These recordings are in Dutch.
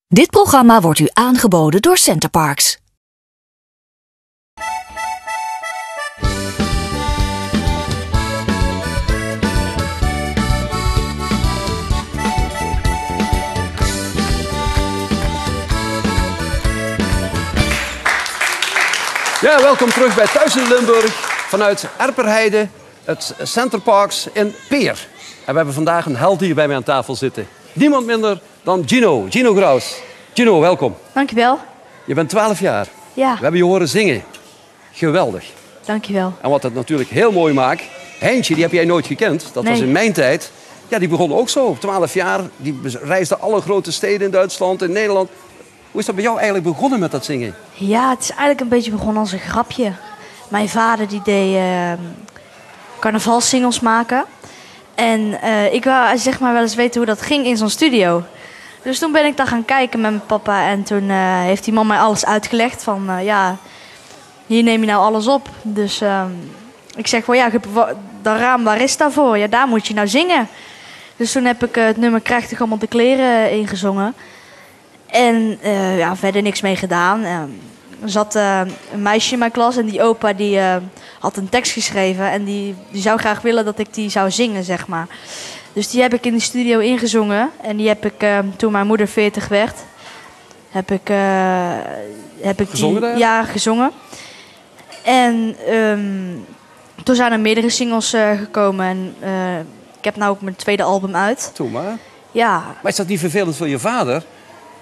Dit programma wordt u aangeboden door Centerparks. Ja, welkom terug bij Thuis in Limburg vanuit Erperheide, het Centerparks in Peer. En we hebben vandaag een held hier bij mij aan tafel zitten. Niemand minder dan Gino Graus. Gino, welkom. Dankjewel. Je bent 12 jaar. Ja. We hebben je horen zingen. Geweldig. Dankjewel. En wat het natuurlijk heel mooi maakt, Heintje, die heb jij nooit gekend. Dat was in mijn tijd. Ja, die begon ook zo, 12 jaar. Die reisde alle grote steden in Duitsland, in Nederland. Hoe is dat bij jou eigenlijk begonnen met dat zingen? Ja, het is eigenlijk een beetje begonnen als een grapje. Mijn vader die deed carnavalssingels maken. En ik wou zeg maar wel eens weten hoe dat ging in zo'n studio. Dus toen ben ik daar gaan kijken met mijn papa. En toen heeft die man mij alles uitgelegd. Van ja, hier neem je nou alles op. Dus ik zeg wel ja, dat raam, waar is dat voor? Ja, daar moet je nou zingen. Dus toen heb ik het nummer Krijg toch allemaal de kleren ingezongen. En ja, verder niks mee gedaan. Er zat een meisje in mijn klas en die opa die had een tekst geschreven. En die zou graag willen dat ik die zou zingen, zeg maar. Dus die heb ik in de studio ingezongen. En die heb ik, toen mijn moeder 40 werd, heb ik gezongen die, daar? ja, gezongen. En toen zijn er meerdere singles gekomen. En ik heb nu ook mijn tweede album uit. Toen maar. Ja. Maar is dat niet vervelend voor je vader?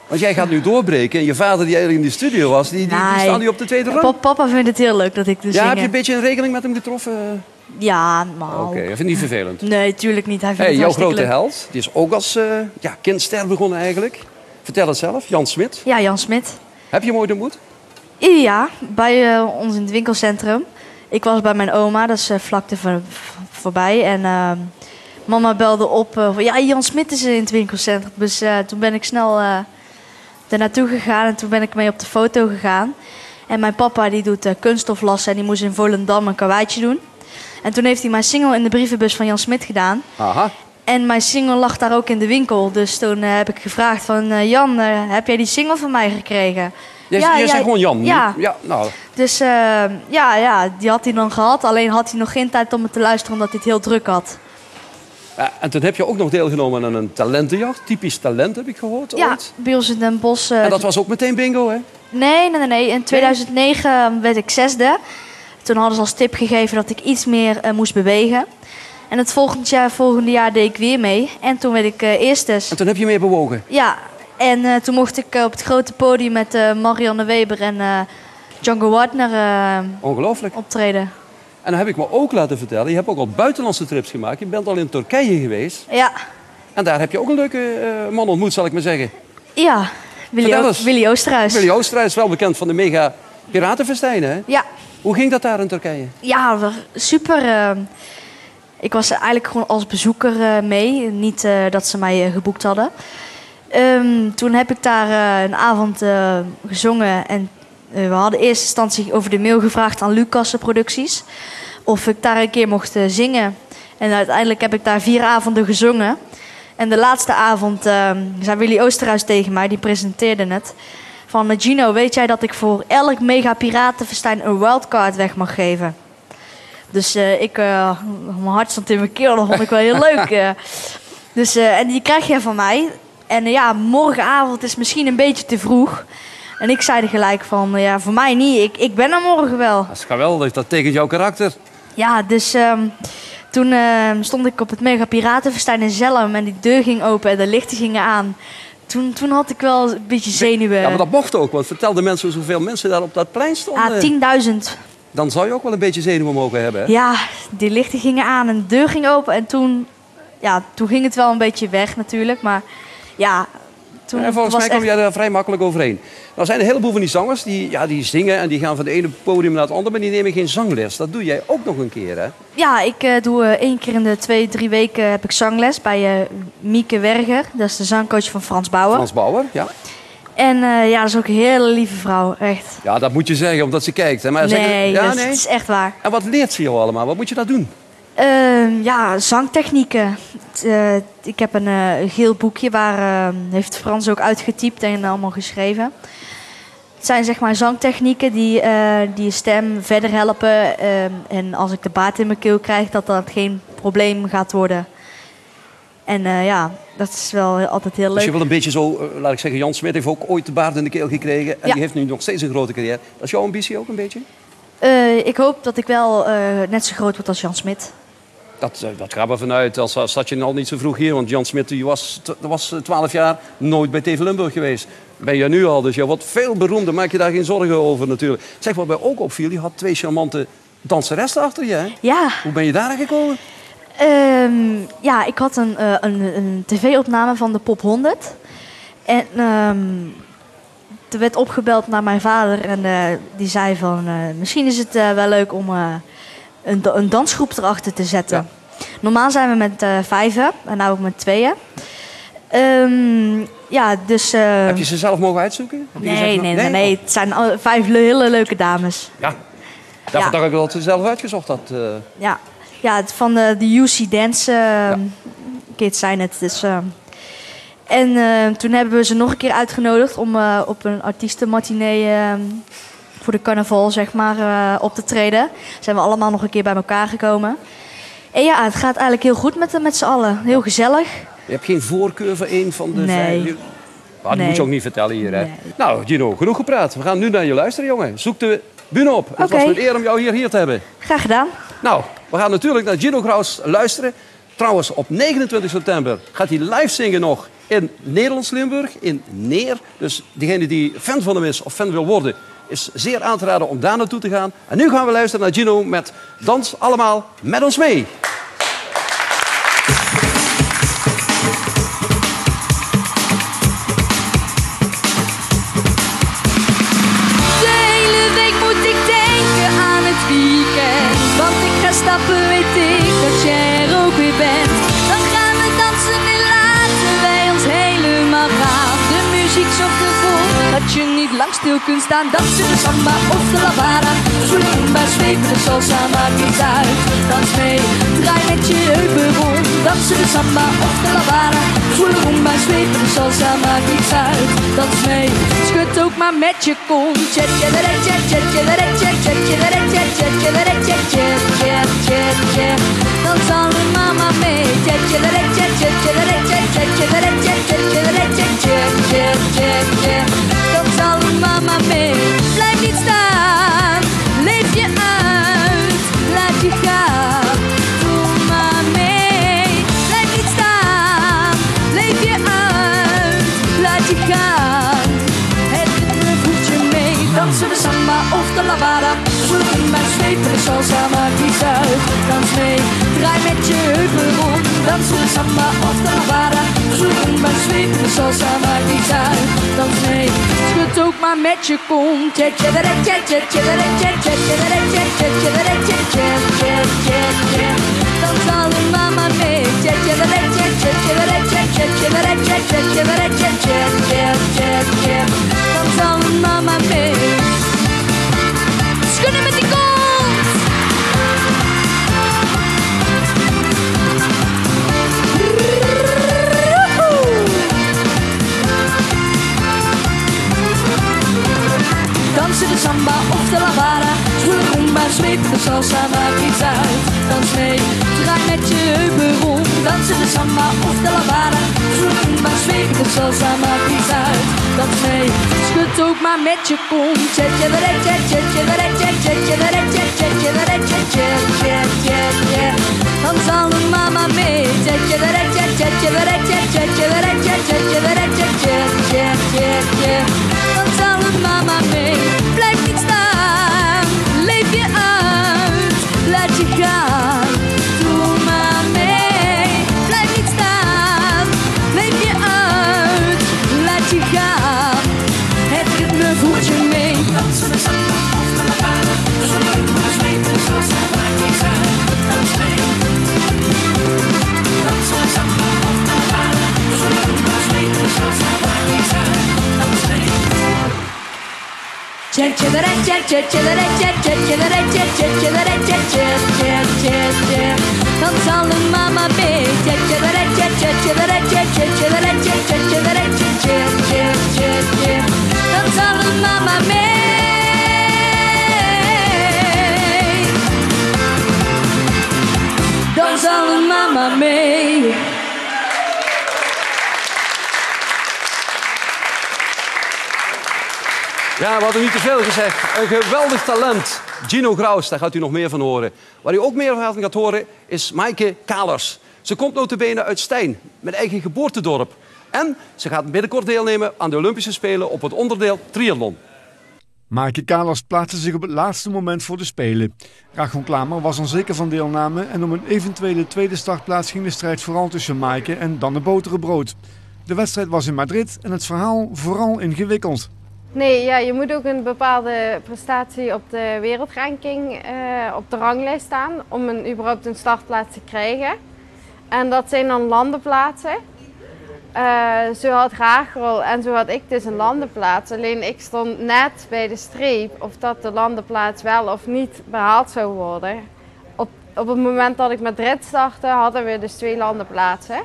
Want jij gaat nu doorbreken en je vader die eigenlijk in de studio was, die staat nu op de tweede rang. Papa vindt het heel leuk dat ik dus ja, zingen. heb je een beetje een regeling met hem getroffen? Ja, maar Oké, hij vindt het niet vervelend. Nee, tuurlijk niet. Hij vindt Hey, het jouw grote leuk. held, die is ook als kindster begonnen eigenlijk. Vertel het zelf, Jan Smit. Ja, Jan Smit. Heb je hem ooit ontmoet? Ja, bij ons in het winkelcentrum. Ik was bij mijn oma, dat is vlakte voorbij. En mama belde op van ja, Jan Smit is in het winkelcentrum. Dus toen ben ik snel er naartoe gegaan en toen ben ik mee op de foto gegaan. En mijn papa die doet kunststoflassen en die moest in Volendam een karweitje doen. En toen heeft hij mijn single in de brievenbus van Jan Smit gedaan. Aha. En mijn single lag daar ook in de winkel. Dus toen heb ik gevraagd van Jan, heb jij die single van mij gekregen? Je zegt gewoon Jan? Ja. Ja, nou. Dus die had hij dan gehad. Alleen had hij nog geen tijd om het te luisteren omdat hij het heel druk had. En toen heb je ook nog deelgenomen aan een talentenjacht. Typisch talent heb ik gehoord Ja, ooit. bij ons in Den Bosch. En dat was ook meteen bingo, hè? Nee. In 2009 werd ik 6e. Toen hadden ze als tip gegeven dat ik iets meer moest bewegen. En het volgende jaar deed ik weer mee. En toen werd ik eerste. En toen heb je meer bewogen? Ja, en toen mocht ik op het grote podium met Marianne Weber en Django Wagner Ongelooflijk. optreden. En dan heb ik me ook laten vertellen, je hebt ook al buitenlandse trips gemaakt. Je bent al in Turkije geweest. Ja. En daar heb je ook een leuke man ontmoet, zal ik maar zeggen. Ja, Willy Oosterhuis. Willy Oosterhuis, wel bekend van de mega piratenfestijnen, hè? Ja. Hoe ging dat daar in Turkije? Ja, super. Ik was eigenlijk gewoon als bezoeker mee. Niet dat ze mij geboekt hadden. Toen heb ik daar een avond gezongen. En we hadden in eerste instantie over de mail gevraagd aan Lucas Producties. Of ik daar een keer mocht zingen. En uiteindelijk heb ik daar 4 avonden gezongen. En de laatste avond zei Willy Oosterhuis tegen mij, die presenteerde het. Van Gino, weet jij dat ik voor elk mega piratenfestijn een wildcard weg mag geven? Dus mijn hart stond in mijn keel, dat vond ik wel heel leuk. En die krijg je van mij. En ja, morgenavond is misschien een beetje te vroeg. En ik zei er gelijk van, ja, voor mij niet. Ik ben er morgen wel. Dat is geweldig, dat tekent jouw karakter. Ja, dus toen stond ik op het mega piratenfestijn in Zelhem. En die deur ging open en de lichten gingen aan. Toen had ik wel een beetje zenuwen. Ja, maar dat mocht ook, want vertel de mensen hoeveel mensen daar op dat plein stonden. Ja, 10.000. Dan zou je ook wel een beetje zenuwen mogen hebben, hè? Ja, die lichten gingen aan en de deur ging open. En toen ging het wel een beetje weg natuurlijk. Maar ja, toen en volgens mij kom jij daar vrij makkelijk overheen. Nou zijn er een heleboel van die zangers die zingen en die gaan van het ene podium naar het andere. Maar die nemen geen zangles. Dat doe jij ook nog een keer, hè? Ja, ik doe 1 keer in de 2-3 weken heb ik zangles bij Mieke Werger. Dat is de zangcoach van Frans Bauer. Frans Bauer, ja. En dat is ook een hele lieve vrouw, echt. Ja, dat moet je zeggen, omdat ze kijkt. Hè? Maar Nee, het is echt waar. En wat leert ze jou allemaal? Wat moet je daar doen? Zangtechnieken. ik heb een geel boekje waar heeft Frans ook uitgetypt en allemaal geschreven. Het zijn zeg maar zangtechnieken die je stem verder helpen. En als ik de baard in mijn keel krijg, dat geen probleem gaat worden. En dat is wel altijd heel leuk. Dus je wil een beetje zo, laat ik zeggen, Jan Smit heeft ook ooit de baard in de keel gekregen. En Ja. die heeft nu nog steeds een grote carrière. Dat is jouw ambitie ook een beetje? Ik hoop dat ik wel net zo groot word als Jan Smit. Dat gaat er vanuit. Als zat je al niet zo vroeg hier. Want Jan Smit die was 12 jaar nooit bij TV Limburg geweest. Ben je nu al, dus je wordt veel beroemder. Maak je daar geen zorgen over natuurlijk. Zeg, wat mij ook opviel, je had 2 charmante danseressen achter je. Hè? Ja. Hoe ben je daar gekomen? Ik had een tv-opname van de Pop 100. En er werd opgebeld naar mijn vader. En die zei van, misschien is het wel leuk om een dansgroep erachter te zetten. Ja. Normaal zijn we met 5 en nu ook met 2. Dus... Heb je ze zelf mogen uitzoeken? Heb je gezegd, Nee. Het zijn 5 hele leuke dames. Ja. Daarvoor dacht ik dat je zelf uitgezocht had. Ja, van de UC Dance Kids zijn het. Dus, toen hebben we ze nog een keer uitgenodigd om op een artiestenmatinee voor de carnaval zeg maar, op te treden. Zijn we allemaal nog een keer bij elkaar gekomen. En ja, het gaat eigenlijk heel goed met z'n allen. Heel gezellig. Je hebt geen voorkeur voor een van de Nee. 5? Dat moet je ook niet vertellen hier. Hè? Nee. Nou, Gino, genoeg gepraat. We gaan nu naar je luisteren, jongen. Zoek de bühne op. Het was Oké. een eer om jou hier te hebben. Graag gedaan. Nou, we gaan natuurlijk naar Gino Graus luisteren. Trouwens, op 29 september gaat hij live zingen nog in Nederlands Limburg, in Neer. Dus degene die fan van hem is of fan wil worden, is zeer aan te raden om daar naartoe te gaan. En nu gaan we luisteren naar Gino met Dans allemaal met ons mee. De hele week moet ik denken aan het weekend. Want ik ga stappen, weet ik dat jij er ook weer bent. Dan gaan we dansen en laten wij ons helemaal gaan. De muziek zorgt ervoor dat je niet lang stil kunt staan. Dansen de samba of de lambada. Zumba, zweven de salsa, maakt niet uit. Dans mee, draai met je heupen rond. Dansen de samba of de lambada. Zumba, zweven de salsa, maakt niets uit. Dans mee, schud ook maar met je kont. Chet, chet, chet, chet, chet, chet, chet, chet, chet, chet, chet, chet, chet, chet. Dans allemaal maar mee. Chet, chet, chet, chet, chet, chet, chet, chet, chet, chet, chet, chet, chet. Dans allemaal maar mee. Blijf niet staan, leef je uit, laat je gaan. Doe maar mee. Blijf niet staan, leef je uit, laat je gaan. Het ritme voelt je mee. Dansen de samba of de lambada. Zumba, zweven de salsa, maakt niets uit. Dans mee, draai met je heupen rond. Dansen de samba of de lambada. Zumba, zweven de salsa, maakt niets uit. Dans mee, schud ook maar met je kont. Chet, chet, chet, chet, chet, chet, chet, chet, chet, chet. Dans allemaal maar mee. Chet, chet, chet, chet, chet, chet, chet, chet. Dans allemaal maar mee. Schudden met die kont. Dansen de samba of de lambada. Zumba, zweven de salsa, maakt niets uit. Dans mee, draai met je heupen rond. Dansen de samba of de lambada. Zumba, zweven de salsa, maakt niets uit. Dans mee, schud ook maar met je kont. Chet, chet, chet, chet, chet, chet, chet, chet, chet, chet. Dans allemaal maar mee. Chet, chet, chet, chet, chet, chet. Dans allemaal maar mee. Blijf niet staan, leef je uit, laat je gaan. Doe maar mee. Blijf niet staan, leef je uit, laat je gaan. Het ritme voert je mee. Dansen de samba of de lambada. Zumba, zweven de salsa, maakt niets uit. Dans mee. Dansen de samba of de lambada. Zumba, zweven de salsa, maakt niets uit. Dan zal de mama mee. Dan zal de mama mee. Dan zal de mama mee. Ja, we hadden niet te veel gezegd. Een geweldig talent. Gino Graus, daar gaat u nog meer van horen. Waar u ook meer van gaat horen is Maaike Kalers. Ze komt notabene uit Stein, mijn eigen geboortedorp. En ze gaat binnenkort deelnemen aan de Olympische Spelen op het onderdeel triathlon. Maaike Kalers plaatste zich op het laatste moment voor de Spelen. Rachel Klamer was onzeker van deelname en om een eventuele tweede startplaats ging de strijd vooral tussen Maaike en Danne Boterenbrood. De wedstrijd was in Madrid en het verhaal vooral ingewikkeld. Nee, ja, je moet ook een bepaalde prestatie op de wereldranking op de ranglijst staan om überhaupt een startplaats te krijgen. En dat zijn dan landenplaatsen. Zo had Rachel en zo had ik dus een landenplaats. Alleen ik stond net bij de streep of dat de landenplaats wel of niet behaald zou worden. Op het moment dat ik Madrid startte hadden we dus 2 landenplaatsen.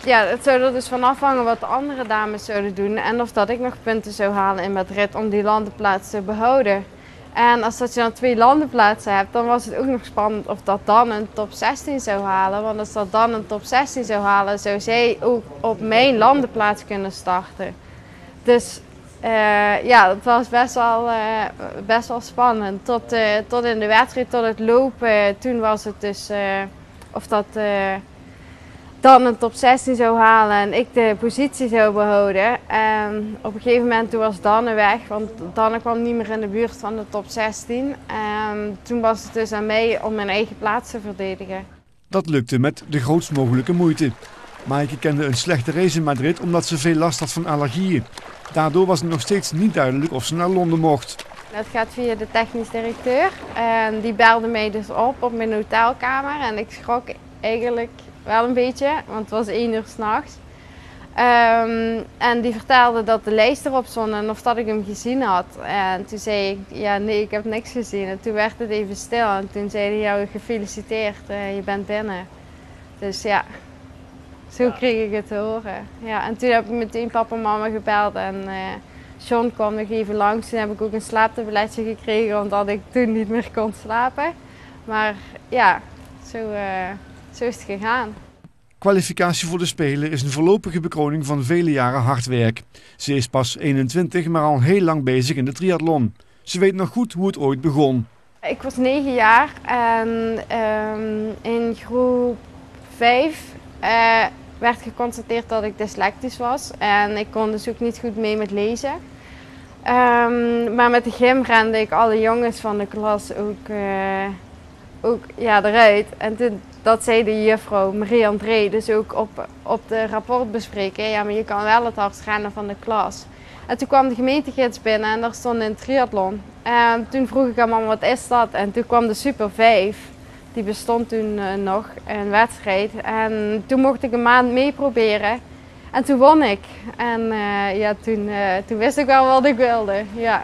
Ja, het zou er dus van afhangen wat de andere dames zouden doen en of dat ik nog punten zou halen in Madrid om die landenplaats te behouden. En als dat je dan 2 landenplaatsen hebt, dan was het ook nog spannend of dat dan een top 16 zou halen. Want als dat dan een top 16 zou halen, zou zij ook op mijn landenplaats kunnen starten. Dus ja, dat was best wel spannend. Tot in de wedstrijd, tot het lopen, toen was het dus of dat dan een top 16 zou halen en ik de positie zou behouden. En op een gegeven moment toen was Danne weg, want Danne kwam niet meer in de buurt van de top 16. En toen was het dus aan mij om mijn eigen plaats te verdedigen. Dat lukte met de grootst mogelijke moeite. Maaike kende een slechte race in Madrid omdat ze veel last had van allergieën. Daardoor was het nog steeds niet duidelijk of ze naar Londen mocht. Dat gaat via de technisch directeur en die belde mij dus op mijn hotelkamer en ik schrok eigenlijk wel een beetje, want het was 1 uur 's nachts. En die vertelde dat de lijst erop stond en of dat ik hem gezien had. En toen zei ik, ja nee, ik heb niks gezien. En toen werd het even stil en toen zei hij, jou gefeliciteerd, je bent binnen. Dus ja, zo kreeg ik het te horen. Ja, en toen heb ik meteen papa en mama gebeld en John kwam nog even langs. Toen heb ik ook een slaaptabletje gekregen omdat ik toen niet meer kon slapen. Maar ja, zo is het gegaan. Kwalificatie voor de Spelen is een voorlopige bekroning van vele jaren hard werk. Ze is pas 21, maar al heel lang bezig in de triathlon. Ze weet nog goed hoe het ooit begon. Ik was 9 jaar en in groep 5 werd geconstateerd dat ik dyslectisch was. En ik kon dus ook niet goed mee met lezen. Maar met de gym rende ik alle jongens van de klas ook ja, eruit. En toen, dat zei de juffrouw Marie-André dus ook op de rapportbespreking. Ja, maar je kan wel het hardst rennen van de klas. En toen kwam de gemeentegids binnen en daar stond een triathlon. En toen vroeg ik aan mama, wat is dat? En toen kwam de Super 5. Die bestond toen nog, een wedstrijd. En toen mocht ik een maand meeproberen. En toen won ik. En ja, toen wist ik wel wat ik wilde. Ja.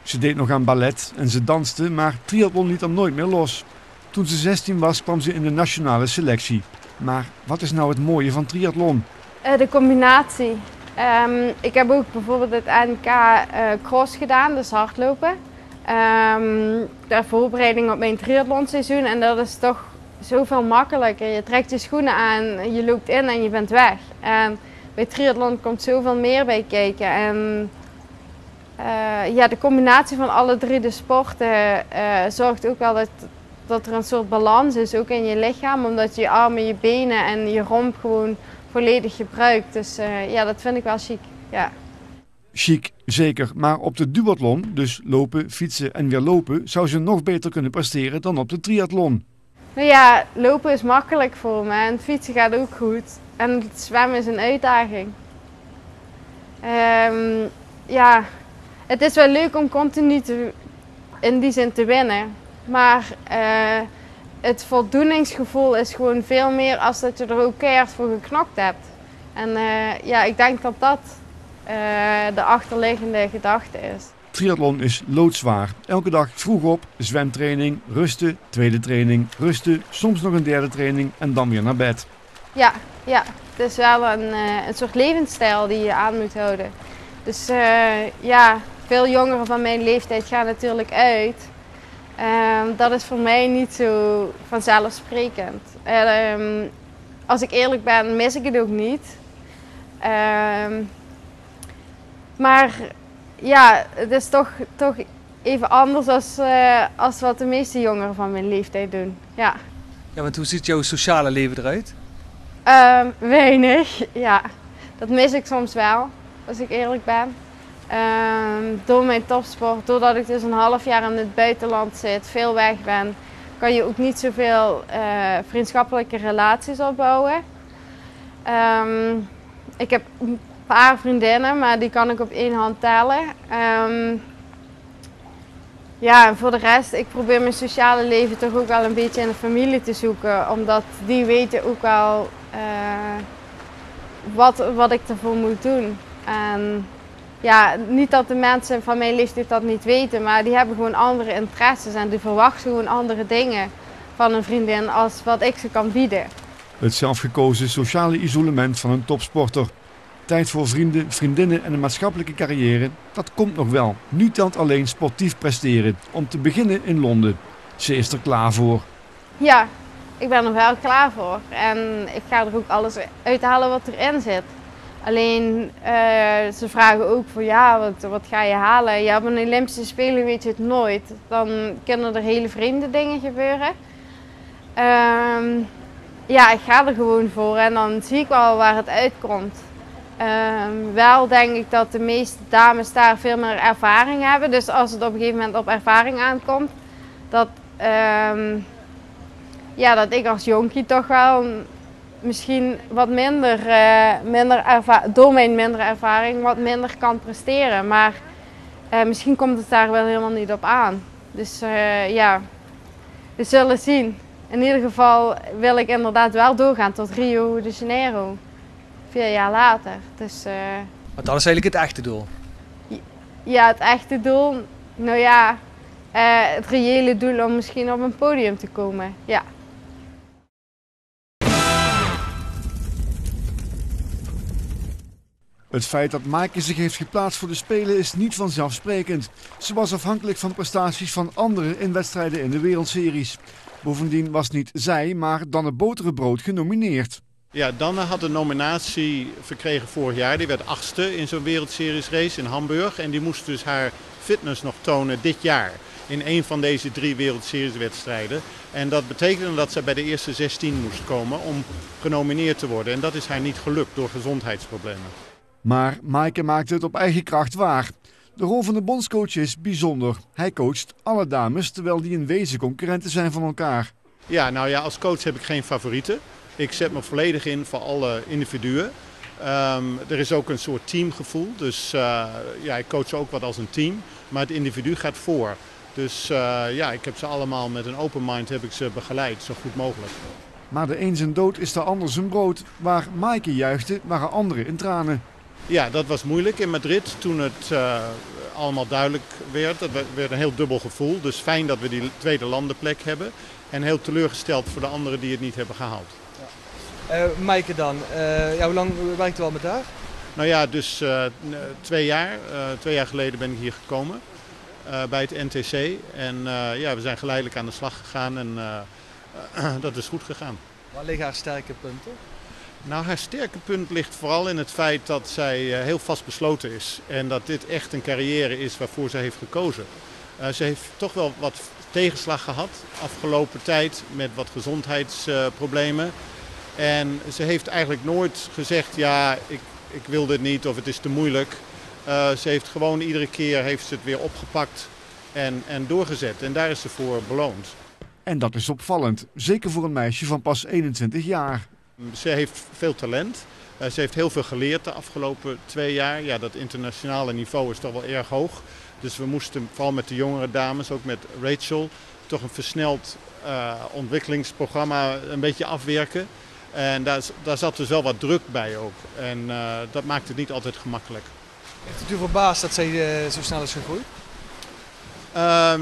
Ze deed nog aan ballet en ze danste, maar triathlon liet hem nooit meer los. Toen ze 16 was, kwam ze in de nationale selectie. Maar wat is nou het mooie van triathlon? De combinatie. Ik heb ook bijvoorbeeld het NK cross gedaan, dus hardlopen. Ter voorbereiding op mijn triathlonseizoen. En dat is toch zoveel makkelijker. Je trekt je schoenen aan, je loopt in en je bent weg. En bij triathlon komt zoveel meer bij kijken. En ja, de combinatie van alle 3 de sporten zorgt ook wel dat er een soort balans is, ook in je lichaam. Omdat je je armen, je benen en je romp gewoon volledig gebruikt. Dus ja, dat vind ik wel chic. Ja. Chic, zeker. Maar op de duathlon, dus lopen, fietsen en weer lopen, zou ze nog beter kunnen presteren dan op de triathlon. Nou ja, lopen is makkelijk voor me en fietsen gaat ook goed. En het zwemmen is een uitdaging. Ja, het is wel leuk om continu in die zin te winnen. Maar het voldoeningsgevoel is gewoon veel meer als dat je er ook keihard voor geknokt hebt. En ja, ik denk dat de achterliggende gedachte is. Triathlon is loodzwaar. Elke dag vroeg op, zwemtraining, rusten, tweede training, rusten, soms nog een derde training en dan weer naar bed. Ja, het is wel een soort levensstijl die je aan moet houden. Dus veel jongeren van mijn leeftijd gaan natuurlijk uit. Dat is voor mij niet zo vanzelfsprekend. Als ik eerlijk ben, mis ik het ook niet. Maar ja, het is toch even anders als wat de meeste jongeren van mijn leeftijd doen. Ja, want hoe ziet jouw sociale leven eruit? Weinig, ja. Dat mis ik soms wel, als ik eerlijk ben. Door mijn topsport, doordat ik dus een half jaar in het buitenland zit, veel weg ben, kan je ook niet zoveel vriendschappelijke relaties opbouwen. Ik heb een paar vriendinnen, maar die kan ik op één hand tellen. En voor de rest, ik probeer mijn sociale leven toch ook wel een beetje in de familie te zoeken, omdat die weten ook wel wat ik ervoor moet doen. En ja, niet dat de mensen van mijn leeftijd dat niet weten, maar die hebben gewoon andere interesses en die verwachten gewoon andere dingen van een vriendin als wat ik ze kan bieden. Het zelfgekozen sociale isolement van een topsporter. Tijd voor vrienden, vriendinnen en een maatschappelijke carrière, dat komt nog wel. Nu telt alleen sportief presteren, om te beginnen in Londen. Ze is er klaar voor. Ja, ik ben er wel klaar voor en ik ga er ook alles uithalen wat erin zit. Alleen, ze vragen ook van wat ga je halen? Ja, op een Olympische Spelen weet je het nooit. Dan kunnen er hele vreemde dingen gebeuren. Ik ga er gewoon voor en dan zie ik wel waar het uitkomt. Wel denk ik dat de meeste dames daar veel meer ervaring hebben. Dus als het op een gegeven moment op ervaring aankomt, dat ik als jonkie toch wel misschien wat door mijn mindere ervaring wat minder kan presteren. Maar misschien komt het daar wel helemaal niet op aan. Dus we zullen zien. In ieder geval wil ik inderdaad wel doorgaan tot Rio de Janeiro. 4 jaar later. Dus, maar dat is eigenlijk het echte doel? Ja, het echte doel. Het reële doel om misschien op een podium te komen. Ja. Het feit dat Maaike zich heeft geplaatst voor de Spelen is niet vanzelfsprekend. Ze was afhankelijk van prestaties van anderen in wedstrijden in de wereldseries. Bovendien was niet zij, maar Danne Boterenbrood genomineerd. Ja, Danne had een nominatie verkregen vorig jaar. Die werd 8e in zo'n wereldseries race in Hamburg. En die moest dus haar fitness nog tonen dit jaar. In een van deze 3 wereldseries wedstrijden. En dat betekende dat zij bij de eerste 16 moest komen om genomineerd te worden. En dat is haar niet gelukt door gezondheidsproblemen. Maar Maaike maakte het op eigen kracht waar. De rol van de bondscoach is bijzonder. Hij coacht alle dames, terwijl die in wezen concurrenten zijn van elkaar. Ja, als coach heb ik geen favorieten. Ik zet me volledig in voor alle individuen. Er is ook een soort teamgevoel, dus ik coach ook wat als een team. Maar het individu gaat voor. Dus ik heb ze allemaal met een open mind begeleid, zo goed mogelijk. Maar de een zijn dood is de ander zijn brood. Waar Maaike juichte, waren anderen in tranen. Ja, dat was moeilijk in Madrid toen het allemaal duidelijk werd. Dat werd een heel dubbel gevoel. Dus fijn dat we die tweede landenplek hebben. En heel teleurgesteld voor de anderen die het niet hebben gehaald. Maaike dan, hoe lang werkt u al met haar? Dus 2 jaar. 2 jaar geleden ben ik hier gekomen bij het NTC. En we zijn geleidelijk aan de slag gegaan en dat is goed gegaan. Waar liggen haar sterke punten? Haar sterke punt ligt vooral in het feit dat zij heel vastbesloten is. En dat dit echt een carrière is waarvoor ze heeft gekozen. Ze heeft toch wel wat tegenslag gehad afgelopen tijd met wat gezondheidsproblemen. En ze heeft eigenlijk nooit gezegd, ik wil dit niet of het is te moeilijk. Ze heeft gewoon iedere keer heeft ze het weer opgepakt en doorgezet. En daar is ze voor beloond. En dat is opvallend, zeker voor een meisje van pas 21 jaar. Ze heeft veel talent. Ze heeft heel veel geleerd de afgelopen 2 jaar. Ja, dat internationale niveau is toch wel erg hoog. Dus we moesten vooral met de jongere dames, ook met Rachel, toch een versneld ontwikkelingsprogramma een beetje afwerken. En daar zat dus wel wat druk bij ook. En dat maakt het niet altijd gemakkelijk. Heeft het u verbaasd dat zij zo snel is gegroeid?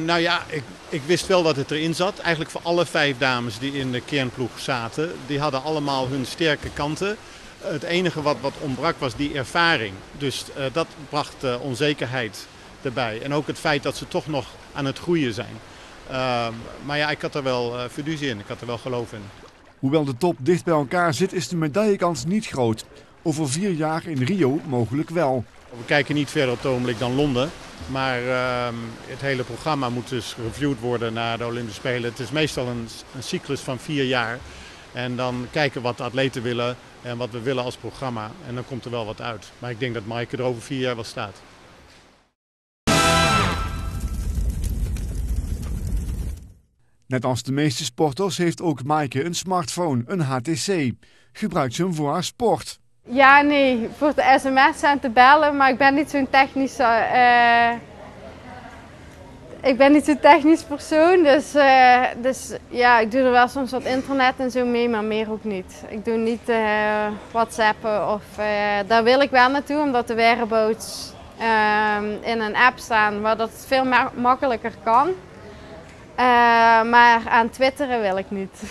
Nou ja, ik wist wel dat het erin zat. Eigenlijk voor alle 5 dames die in de kernploeg zaten. Die hadden allemaal hun sterke kanten. Het enige wat ontbrak was die ervaring. Dus dat bracht onzekerheid erbij. En ook het feit dat ze toch nog aan het groeien zijn. Maar ja, ik had er wel fiducie in. Ik had er wel geloof in. Hoewel de top dicht bij elkaar zit, is de medaillekans niet groot. Over 4 jaar in Rio mogelijk wel. We kijken niet verder op het ogenblik dan Londen. Maar het hele programma moet dus reviewed worden na de Olympische Spelen. Het is meestal een cyclus van 4 jaar. En dan kijken wat de atleten willen en wat we willen als programma. En dan komt er wel wat uit. Maar ik denk dat Maaike er over 4 jaar wel staat. Net als de meeste sporters heeft ook Maaike een smartphone, een HTC. Gebruikt ze hem voor haar sport. Ja, nee, voor de sms en te bellen, maar ik ben niet zo'n technisch persoon. Dus ja, ik doe er wel soms wat internet en zo mee, maar meer ook niet. Ik doe niet WhatsAppen of daar wil ik wel naartoe, omdat de whereabouts in een app staan waar dat veel makkelijker kan. Maar aan twitteren wil ik niet.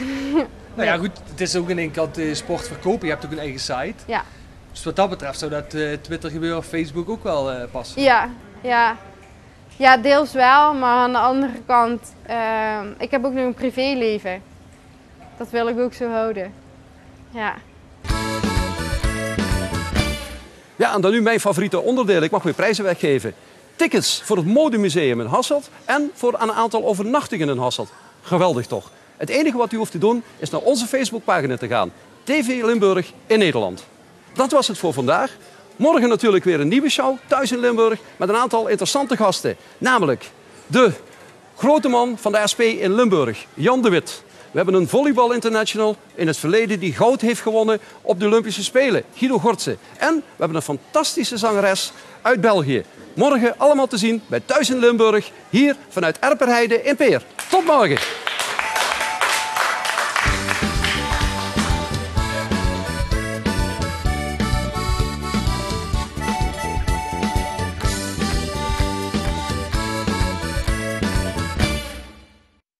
Nou ja, goed, het is ook in één kant sport verkopen. Je hebt ook een eigen site. Ja. Dus wat dat betreft zou dat Twitter gebeuren of Facebook ook wel passen. Ja, deels wel, maar aan de andere kant, ik heb ook nog een privéleven. Dat wil ik ook zo houden. Ja. Ja, en dan nu mijn favoriete onderdeel. Ik mag weer prijzen weggeven. Tickets voor het Modemuseum in Hasselt en voor een aantal overnachtingen in Hasselt. Geweldig toch? Het enige wat u hoeft te doen is naar onze Facebookpagina te gaan. TV Limburg in Nederland. Dat was het voor vandaag. Morgen natuurlijk weer een nieuwe show thuis in Limburg met een aantal interessante gasten. Namelijk de grote man van de SP in Limburg, Jan de Wit. We hebben een volleybal international in het verleden die goud heeft gewonnen op de Olympische Spelen, Guido Gortse. En we hebben een fantastische zangeres uit België. Morgen allemaal te zien bij Thuis in Limburg, hier vanuit Erperheide in Peer. Tot morgen!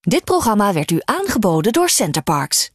Dit programma werd u aangeboden door Centerparks.